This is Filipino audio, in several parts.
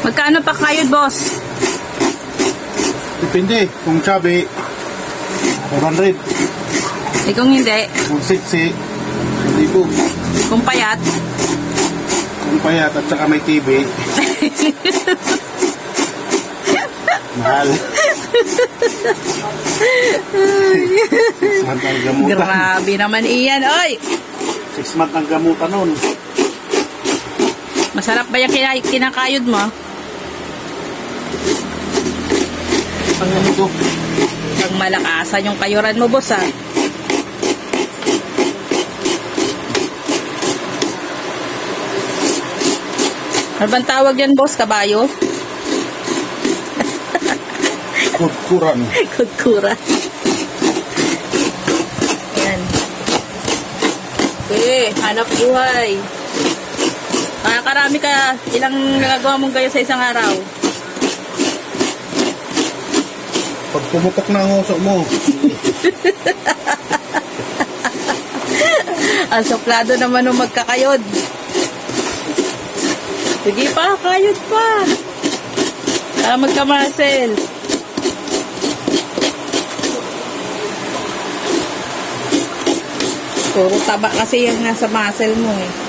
Magkano pa kayod, boss? Depende. Kung chubby, 400. Eh kung hindi, Kung sexy, 1,000. kung payat. Kung payat at saka may TV, mahal. 6 months ang gamutan. Grabe naman iyan, oy! 6 months ang gamutan nun. Masarap ba yung kinakayod mo? Ang ano to? Pag malakasan yung kayuran mo, boss, ah. Ano bang tawag yan, boss? Kabayo? Kukuran. Kudkura. Yan. Okay, hanap buhay. Karami ka, ilang nagagawa mong kayo sa isang araw? Pag pumutok na ang uso mo, Ang suplado naman nung magkakayod. Sige pa, kayod pa. Para magkamasel. Puro taba kasi yung nasa muscle mo eh.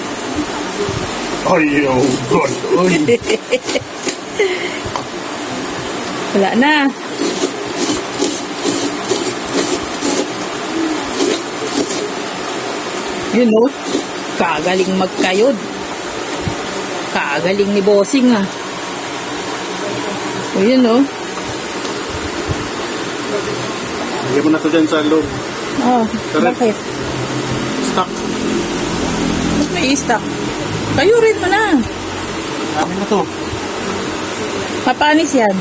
ay, oh God, oy. Wala na. Yun o. Kagaling magkayod. Kagaling ni bossing ah. O yun o. Lagyan mo na to dyan sa loob. Oh, Correct. bakit? Stock. Ba't may stock? Kayurin mo na. Dami na to. Papanis yan.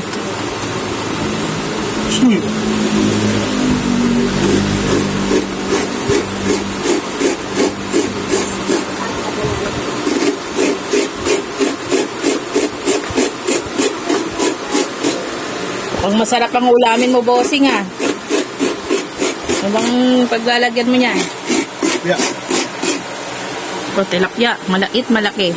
Sweet. Ang masarap ang ulamin mo, bossing ah. Ano bang paglalagyan mo niyan? Yeah. Ito, tilapia. Malait, malaki.